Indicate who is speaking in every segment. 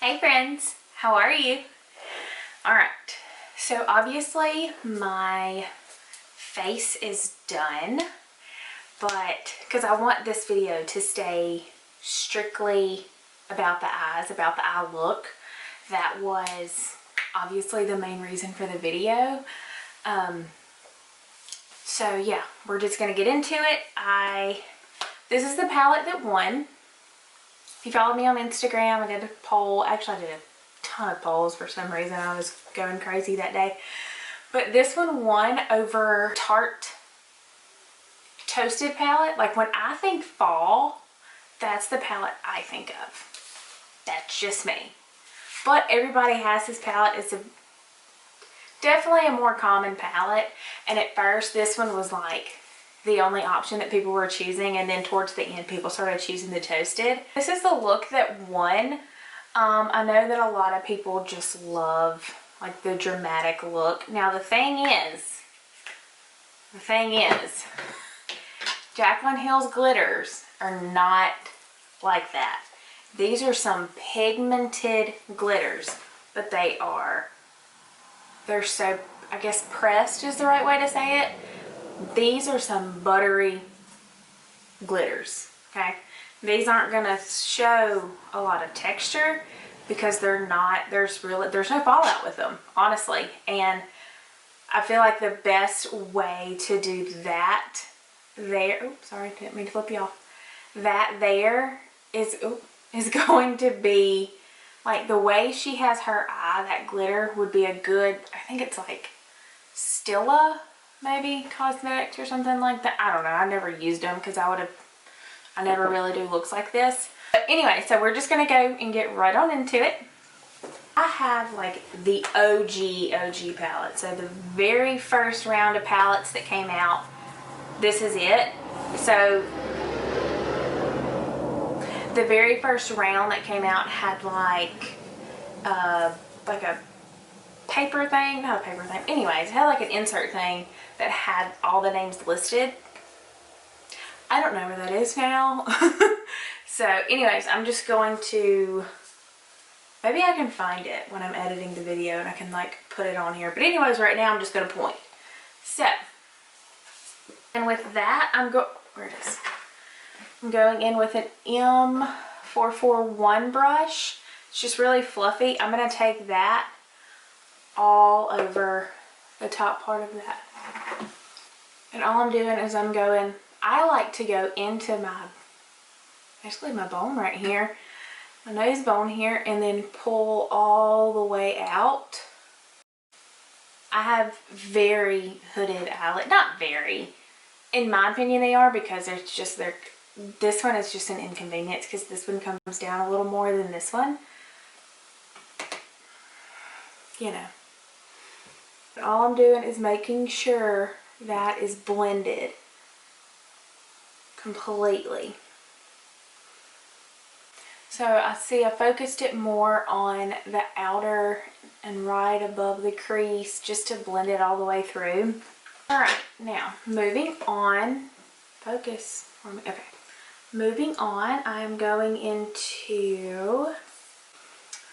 Speaker 1: Hey friends, how are you? Alright, so obviously my face is done, but because I want this video to stay strictly about the eyes, about the eye look, that was obviously the main reason for the video. So yeah, we're just gonna get into it. This is the palette that won. If you follow me on Instagram, I did a poll. Actually, I did a ton of polls for some reason. I was going crazy that day. But this one won over Tarte Toasted palette. Like when I think fall, that's the palette I think of. That's just me. But everybody has this palette. It's definitely a more common palette. And at first, this one was like the only option that people were choosing, and then towards the end people started choosing the Toasted. This is the look that won. I know that a lot of people just love like the dramatic look. Now the thing is, Jaclyn Hill's glitters are not like that. These are some pigmented glitters, but they're so, I guess pressed is the right way to say it. These are some buttery glitters, okay? These aren't gonna show a lot of texture because they're not, there's no fallout with them, honestly. And I feel like the best way to do that there, oops, sorry, didn't mean to flip you off. That there is going to be, like the way she has her eye, that glitter would be a good, I think it's like Stila, maybe Cosmetics or something like that. I don't know. I never used them because I never really do looks like this. But anyway, so we're just going to go and get right on into it. I have like the OG palette. So the very first round of palettes that came out, this is it. So the very first round that came out had like a paper thing, not a paper thing. Anyways, it had like an insert thing that had all the names listed. I don't know where that is now. So anyways, I'm just going to, maybe I can find it when I'm editing the video and I can like put it on here. But anyways, right now I'm just going to point. So, and with that, where it is? I'm going in with an M441 brush. It's just really fluffy. I'm going to take that all over the top part of that. And all I'm doing is I like to go into basically my bone right here, my nose bone here, and then pull all the way out. I have very hooded eyelids. Not very. In my opinion they are, because this one is just an inconvenience because this one comes down a little more than this one. You know. But all I'm doing is making sure that is blended completely. So I focused it more on the outer and right above the crease just to blend it all the way through. Alright, now moving on. Focus for me. Okay. Moving on, I'm going into,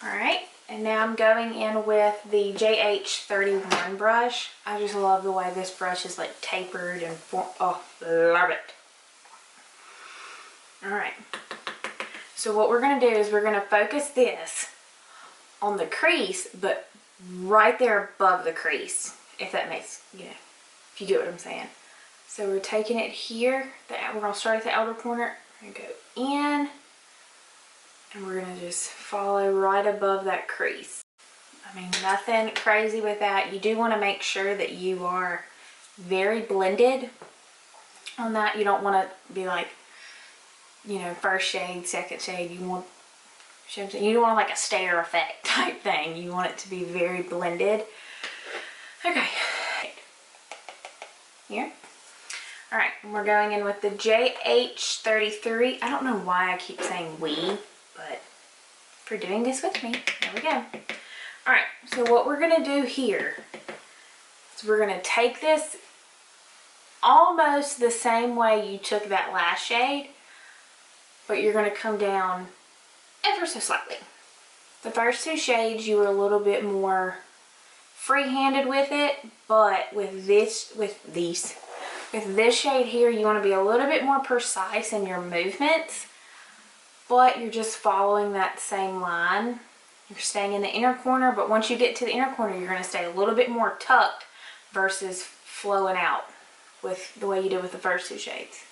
Speaker 1: alright, and now I'm going in with the JH31 brush. I just love the way this brush is like tapered and oh, love it. Alright, so what we're going to do is we're going to focus this on the crease, but right there above the crease, if that makes, if you get what I'm saying. So we're taking it here, we're going to start at the outer corner, we're going to go in, and we're going to just follow right above that crease. I mean, nothing crazy with that. You do want to make sure that you are very blended on that. You don't want to be like, first shade, second shade. You don't want like a stare effect type thing. You want it to be very blended. Okay. Here. Alright, we're going in with the JH33. I don't know why I keep saying we, but if you're doing this with me, there we go. Alright, so what we're going to do here is we're going to take this almost the same way you took that last shade, but you're going to come down ever so slightly. The first two shades you were a little bit more free-handed with it, but with this shade here, you want to be a little bit more precise in your movements, but you're just following that same line. You're staying in the inner corner, but once you get to the inner corner, you're going to stay a little bit more tucked versus flowing out with the way you did with the first two shades.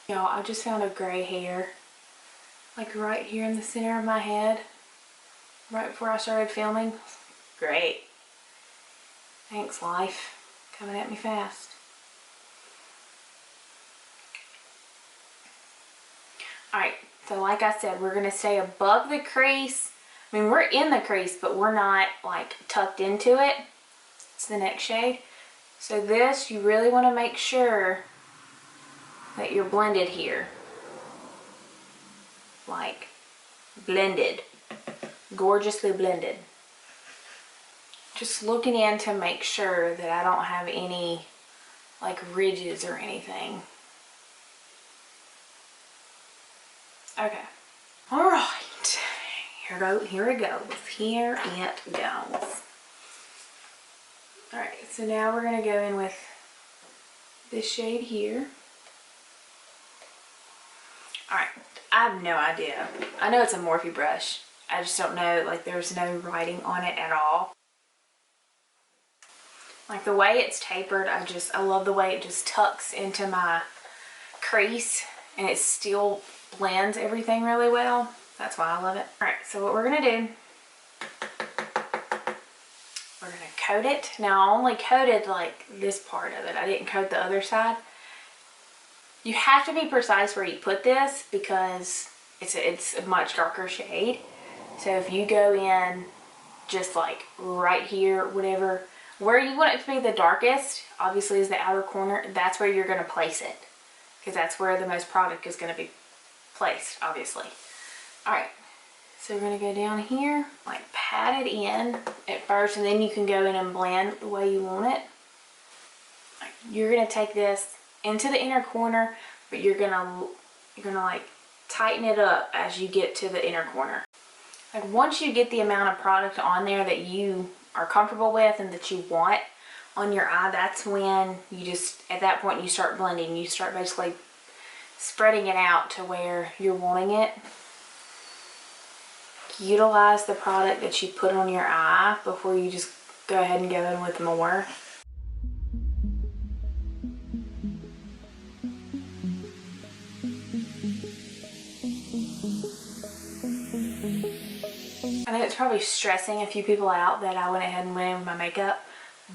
Speaker 1: Y'all, I just found a gray hair, like right here in the center of my head, right before I started filming. Great. Thanks, life. Coming at me fast. Alright, so like I said, we're going to stay above the crease. I mean, we're in the crease, but we're not like tucked into it. It's the next shade. So this, you really want to make sure that you're blended here. Like, blended. Gorgeously blended. Just looking in to make sure that I don't have any like ridges or anything. Okay. Alright. Here it goes. Here it goes. Alright, so now we're going to go in with this shade here. Alright, I have no idea. I know it's a Morphe brush. I just don't know, like there's no writing on it at all. Like the way it's tapered, I love the way it just tucks into my crease and it still blends everything really well. That's why I love it. Alright, so what we're going to do, we're going to coat it. Now I only coated like this part of it. I didn't coat the other side. You have to be precise where you put this because it's a much darker shade. So if you go in just like right here, whatever, where you want it to be the darkest, obviously is the outer corner, that's where you're going to place it. Because that's where the most product is going to be placed, obviously. Alright, so we're going to go down here, like pat it in at first, and then you can go in and blend the way you want it. You're going to take this into the inner corner, but you're going to like tighten it up as you get to the inner corner. Like once you get the amount of product on there that you are comfortable with and that you want on your eye, that's when you just, at that point you start blending. You start basically spreading it out to where you're wanting it. Utilize the product that you put on your eye before you just go ahead and go in with more. I know it's probably stressing a few people out that I went ahead and went in with my makeup,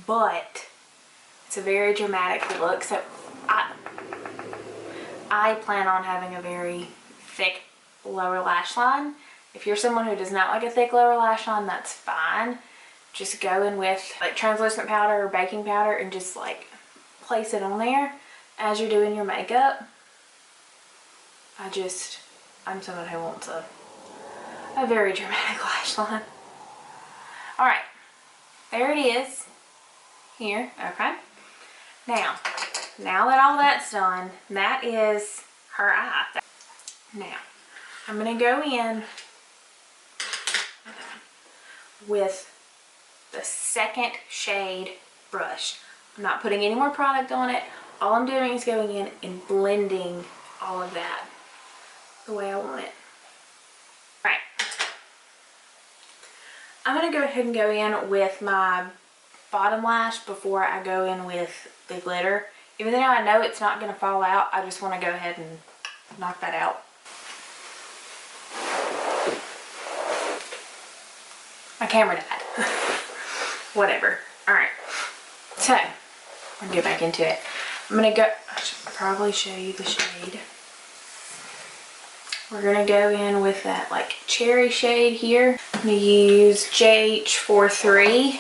Speaker 1: but it's a very dramatic look. So I plan on having a very thick lower lash line. If you're someone who does not like a thick lower lash line, that's fine. Just go in with like translucent powder or baking powder and just like place it on there as you're doing your makeup. I'm someone who wants a very dramatic lash line. Alright, there it is. Here, okay. Now that all that's done, that is her eye. Now, I'm going to go in with the second shade brush. I'm not putting any more product on it. All I'm doing is going in and blending all of that the way I want it. Alright. I'm going to go ahead and go in with my bottom lash before I go in with the glitter. Even though I know it's not going to fall out, I just want to go ahead and knock that out. My camera died. Whatever. Alright. So, I'm going to get back into it. I'm going to go, I should probably show you the shade. We're going to go in with that like cherry shade here. I'm going to use JH43.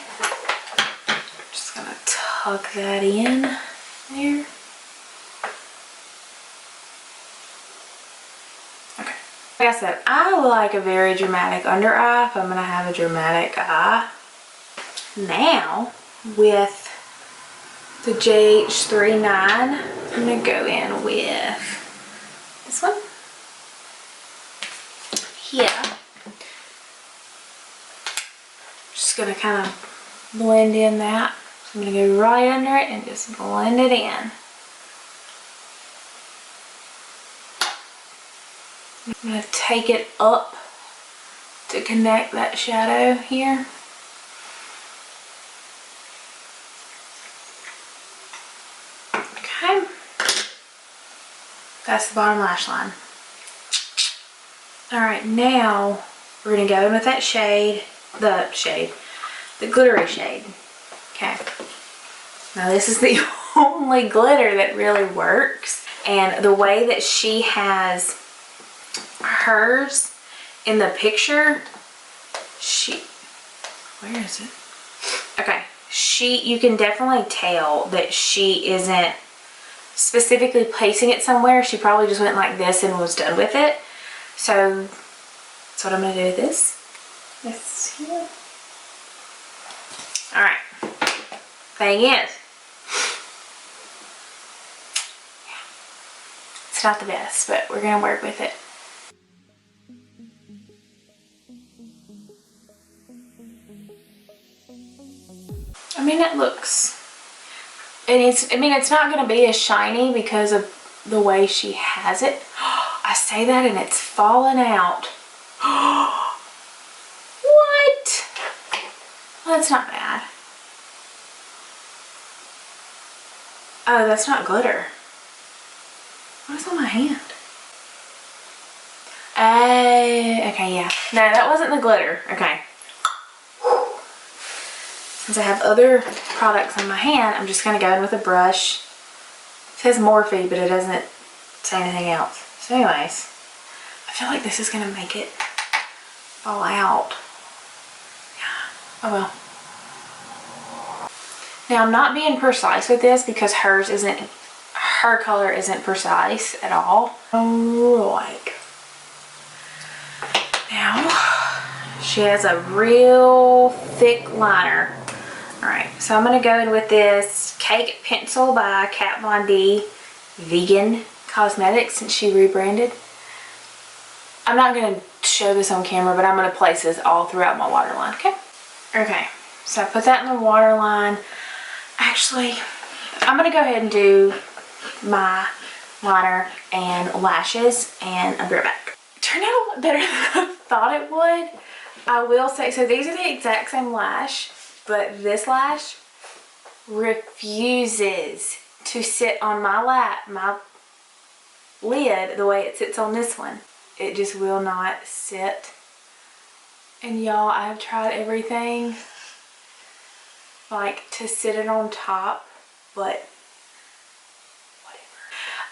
Speaker 1: Just going to tuck that in there. Okay. Like I said, I like a very dramatic under eye if I'm going to have a dramatic eye. Now, with the JH39, I'm going to go in with this one. Here. gonna kind of blend in that. So I'm gonna go right under it and just blend it in. I'm gonna take it up to connect that shadow here. Okay. That's the bottom lash line. Alright, now we're gonna go in with that shade, the glittery shade. Okay. Now this is the only glitter that really works. And the way that she has hers in the picture, where is it? Okay, you can definitely tell that she isn't specifically placing it somewhere. She probably just went like this and was done with it. So that's what I'm gonna do with this. This here. Alright. Thing is, it's not the best, but we're gonna work with it. I mean, it looks, and it's not gonna be as shiny because of the way she has it. I say that and it's falling out. What? Well, that's not bad. Oh, that's not glitter. What is on my hand? Okay, yeah. No, that wasn't the glitter. Okay. Since I have other products on my hand, I'm just gonna go in with a brush. It says Morphe, but it doesn't say anything else. So anyways, I feel like this is gonna make it fall out. Yeah. Oh well. Now I'm not being precise with this because her color isn't precise at all. Alright. Now, she has a real thick liner. Alright, so I'm going to go in with this Cake Pencil by Kat Von D Vegan Cosmetics since she rebranded. I'm not going to show this on camera, but I'm going to place this all throughout my waterline, okay? Okay, so I put that in the waterline. Actually, I'm going to go ahead and do my liner and lashes, and I'll be right back. It turned out a lot better than I thought it would. I will say, so these are the exact same lash, but this lash refuses to sit on my lid the way it sits on this one. It just will not sit. And y'all, I've tried everything like to sit it on top, but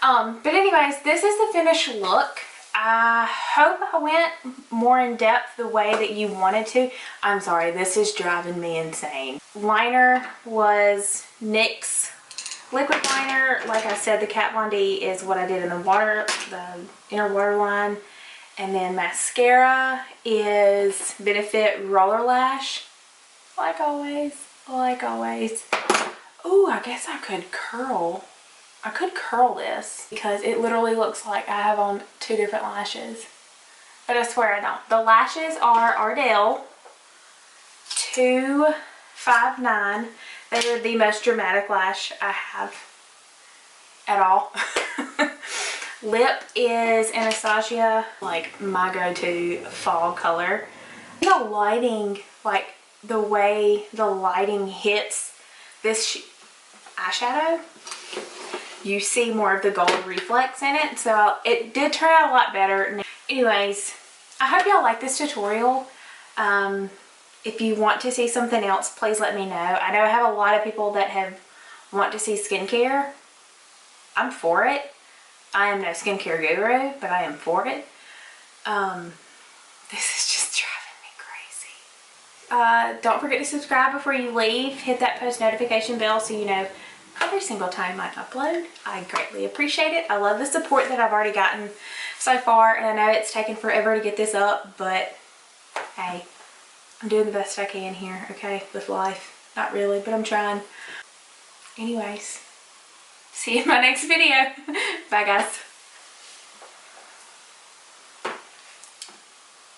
Speaker 1: whatever. But anyways, this is the finished look. I hope I went more in depth the way that you wanted to. I'm sorry, this is driving me insane. Liner was NYX Liquid liner. Like I said, the Kat Von D is what I did in the inner waterline. And then mascara is Benefit Roller Lash. Like always. Like always. Oh, I guess I could curl. I could curl this because it literally looks like I have on two different lashes. But I swear I don't. The lashes are Ardell 259. They are the most dramatic lash I have at all. Lip is Anastasia, like my go-to fall color. The lighting, like the way the lighting hits this eyeshadow, you see more of the gold reflex in it, so it did turn out a lot better. Anyways, I hope y'all like this tutorial. If you want to see something else, please let me know. I know I have a lot of people that want to see skincare. I'm for it. I am no skincare guru, but I am for it. This is just driving me crazy. Don't forget to subscribe before you leave. Hit that post notification bell so you know every single time I upload. I greatly appreciate it. I love the support that I've already gotten so far, and I know it's taken forever to get this up, but hey, I'm doing the best I can here, okay, with life. Not really, but I'm trying. Anyways, see you in my next video. Bye, guys.